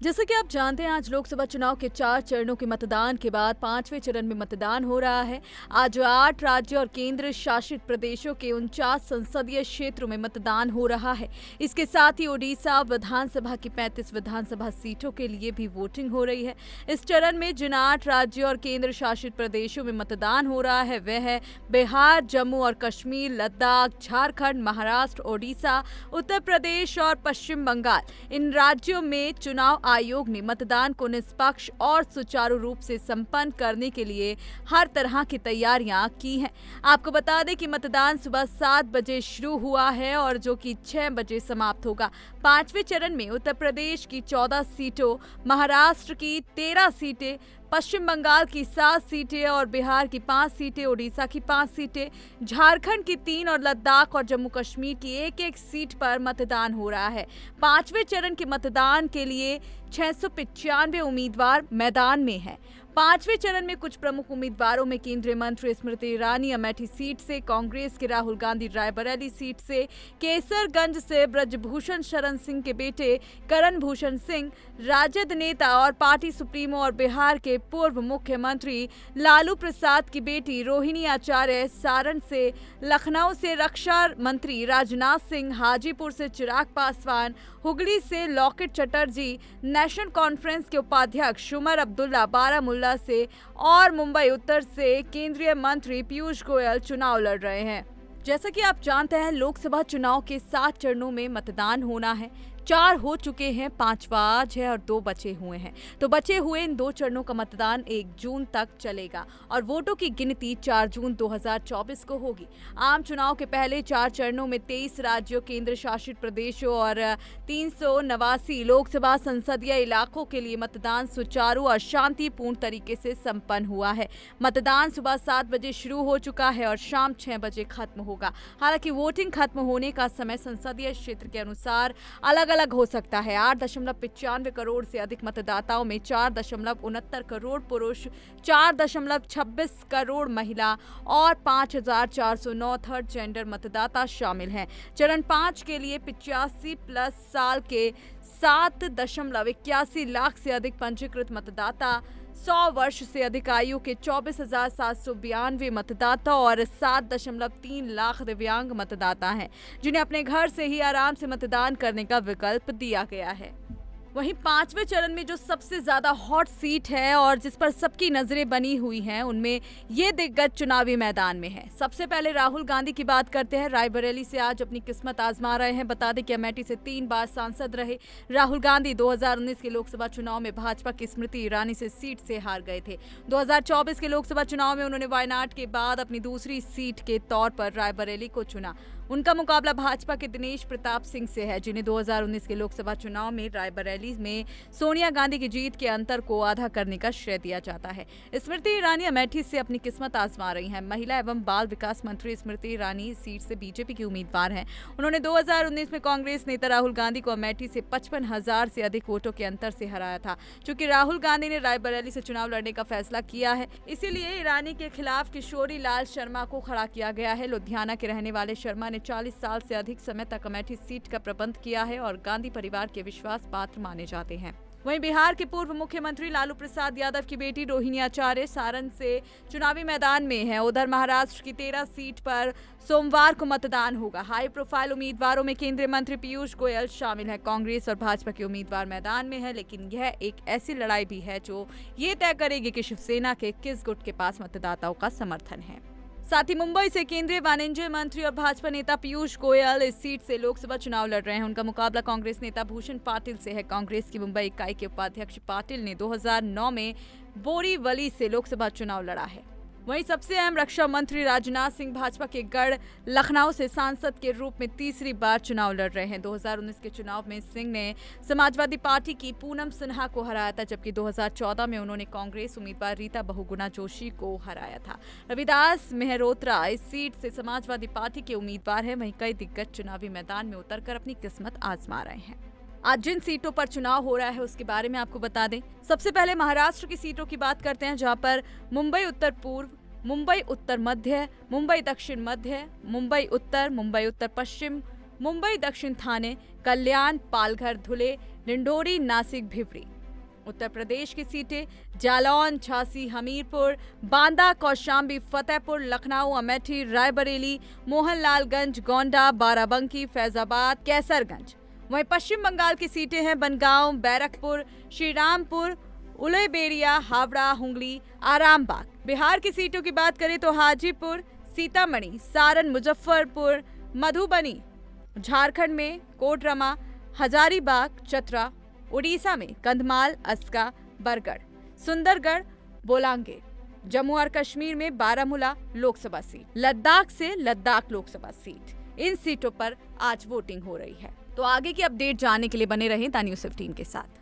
जैसा कि आप जानते हैं, आज लोकसभा चुनाव के 4 चरणों के मतदान के बाद 5वें चरण में मतदान हो रहा है। आज 8 राज्य और केंद्र शासित प्रदेशों के 49 संसदीय क्षेत्रों में मतदान हो रहा है। इसके साथ ही ओडिशा विधानसभा की 35 विधानसभा सीटों के लिए भी वोटिंग हो रही है। इस चरण में जिन 8 राज्यों और केंद्र शासित प्रदेशों में मतदान हो रहा है वह है बिहार, जम्मू और कश्मीर, लद्दाख, झारखंड, महाराष्ट्र, ओडिशा, उत्तर प्रदेश और पश्चिम बंगाल। इन राज्यों में चुनाव आयोग ने मतदान को निष्पक्ष और सुचारू रूप से संपन्न करने के लिए हर तरह की तैयारियां की हैं। आपको बता दें कि मतदान सुबह 7 बजे शुरू हुआ है और जो कि 6 बजे समाप्त होगा। 5वें चरण में उत्तर प्रदेश की 14 सीटों, महाराष्ट्र की 13 सीटें, पश्चिम बंगाल की 7 सीटें और बिहार की 5 सीटें, ओडिशा की 5 सीटें, झारखंड की 3 और लद्दाख और जम्मू कश्मीर की एक सीट पर मतदान हो रहा है। 5वें चरण के मतदान के लिए 695 उम्मीदवार मैदान में हैं। 5वें चरण में कुछ प्रमुख उम्मीदवारों में केंद्रीय मंत्री स्मृति ईरानी अमेठी सीट से, कांग्रेस के राहुल गांधी रायबरेली सीट से, केसरगंज से ब्रजभूषण शरण सिंह के बेटे करण भूषण सिंह, राजद नेता और पार्टी सुप्रीमो और बिहार के पूर्व मुख्यमंत्री लालू प्रसाद की बेटी रोहिणी आचार्य सारण से, लखनऊ से रक्षा मंत्री राजनाथ सिंह, हाजीपुर से चिराग पासवान, हुगली से लॉकेट चटर्जी, नेशनल कॉन्फ्रेंस के उपाध्यक्ष उमर अब्दुल्ला बारामुल्ला से और मुंबई उत्तर से केंद्रीय मंत्री पीयूष गोयल चुनाव लड़ रहे हैं। जैसा कि आप जानते हैं, लोकसभा चुनाव के 7 चरणों में मतदान होना है। 4 हो चुके हैं, 5वां आज है और 2 बचे हुए हैं। तो बचे हुए इन 2 चरणों का मतदान 1 जून तक चलेगा और वोटों की गिनती 4 जून 2024 को होगी। आम चुनाव के पहले 4 चरणों में 23 राज्यों, केंद्र शासित प्रदेशों और 389 लोकसभा संसदीय इलाकों के लिए मतदान सुचारू और शांतिपूर्ण तरीके से संपन्न हुआ है। मतदान सुबह 7 बजे शुरू हो चुका है और शाम 6 बजे खत्म होगा। हालांकि वोटिंग खत्म होने का समय संसदीय क्षेत्र के अनुसार अलग हो सकता है। 8.95 करोड़ से अधिक मतदाताओं में 4.69 करोड़ पुरुष, 4.26 करोड़ महिला और 5,409 थर्ड जेंडर मतदाता शामिल हैं। चरण 5 के लिए 85 प्लस साल के 7.81 लाख से अधिक पंजीकृत मतदाता, 100 वर्ष से अधिक आयु के 24,792 मतदाता और 7.3 लाख दिव्यांग मतदाता हैं, जिन्हें अपने घर से ही आराम से मतदान करने का विकल्प दिया गया है। वहीं 5वें चरण में जो सबसे ज्यादा हॉट सीट है और जिस पर सबकी नजरें बनी हुई हैं, उनमें ये दिग्गज चुनावी मैदान में है। सबसे पहले राहुल गांधी की बात करते हैं। रायबरेली से आज अपनी किस्मत आजमा रहे हैं। बता दें कि अमेठी से 3 बार सांसद रहे राहुल गांधी 2019 के लोकसभा चुनाव में भाजपा की स्मृति ईरानी से सीट से हार गए थे। 2024 के लोकसभा चुनाव में उन्होंने वायनाड के बाद अपनी दूसरी सीट के तौर पर रायबरेली को चुना। उनका मुकाबला भाजपा के दिनेश प्रताप सिंह से है, जिन्हें 2019 के लोकसभा चुनाव में रायबरेली में सोनिया गांधी की जीत के अंतर को आधा करने का श्रेय दिया जाता है। स्मृति ईरानी अमेठी से अपनी किस्मत आजमा रही हैं। महिला एवं बाल विकास मंत्री स्मृति ईरानी इस सीट से बीजेपी की उम्मीदवार हैं। उन्होंने 2019 में कांग्रेस नेता राहुल गांधी को अमेठी से 55,000 से अधिक वोटों के अंतर से हराया था। चूंकि राहुल गांधी ने रायबरेली से चुनाव लड़ने का फैसला किया है, इसीलिए ईरानी के खिलाफ किशोरी लाल शर्मा को खड़ा किया गया है। लुधियाना के रहने वाले शर्मा ने 40 साल से अधिक समय तक अमेठी सीट का प्रबंध किया है और गांधी परिवार के विश्वास पात्र माने जाते हैं। वहीं बिहार के पूर्व मुख्यमंत्री लालू प्रसाद यादव की बेटी रोहिणी आचार्य सारण से चुनावी मैदान में है। उधर महाराष्ट्र की 13 सीट पर सोमवार को मतदान होगा। हाई प्रोफाइल उम्मीदवारों में केंद्रीय मंत्री पीयूष गोयल शामिल है। कांग्रेस और भाजपा के उम्मीदवार मैदान में है, लेकिन यह एक ऐसी लड़ाई भी है जो ये तय करेगी कि शिवसेना के किस गुट के पास मतदाताओं का समर्थन है। साथ ही मुंबई से केंद्रीय वाणिज्य मंत्री और भाजपा नेता पीयूष गोयल इस सीट से लोकसभा चुनाव लड़ रहे हैं। उनका मुकाबला कांग्रेस नेता भूषण पाटिल से है। कांग्रेस की मुंबई इकाई के उपाध्यक्ष पाटिल ने 2009 में बोरीवली से लोकसभा चुनाव लड़ा है। वहीं सबसे अहम रक्षा मंत्री राजनाथ सिंह भाजपा के गढ़ लखनऊ से सांसद के रूप में तीसरी बार चुनाव लड़ रहे हैं। 2019 के चुनाव में सिंह ने समाजवादी पार्टी की पूनम सिन्हा को हराया था, जबकि 2014 में उन्होंने कांग्रेस उम्मीदवार रीता बहुगुणा जोशी को हराया था। रविदास मेहरोत्रा इस सीट से समाजवादी पार्टी के उम्मीदवार हैं। वहीं कई दिग्गज चुनावी मैदान में उतरकर अपनी किस्मत आजमा रहे हैं। आज जिन सीटों पर चुनाव हो रहा है उसके बारे में आपको बता दें। सबसे पहले महाराष्ट्र की सीटों की बात करते हैं, जहां पर मुंबई उत्तर पूर्व, मुंबई उत्तर मध्य, मुंबई दक्षिण मध्य, मुंबई उत्तर पश्चिम, मुंबई दक्षिण थाने, कल्याण, पालघर, धुले, डिंडोरी, नासिक, भिवरी। उत्तर प्रदेश की सीटें जालौन, झांसी, हमीरपुर, बांदा, कौशाम्बी, फतेहपुर, लखनऊ, अमेठी, रायबरेली, मोहनलालगंज, गोंडा, बाराबंकी, फैजाबाद, कैसरगंज। वहीं पश्चिम बंगाल की सीटें हैं बनगांव, बैरकपुर, श्रीरामपुर, उलयबेड़िया, हावड़ा, हुगली, आरामबाग। बिहार की सीटों की बात करें तो हाजीपुर, सीतामढ़ी, सारण, मुजफ्फरपुर, मधुबनी। झारखंड में कोडरमा, हजारीबाग, चतरा। उड़ीसा में कंधमाल, अस्का, बरगढ़, सुंदरगढ़, बोलांगे। जम्मू और कश्मीर में बारामूला लोकसभा सीट, लद्दाख से लद्दाख लोकसभा सीट। इन सीटों पर आज वोटिंग हो रही है। तो आगे की अपडेट जानने के लिए बने रहें द न्यूज़ 15 के साथ।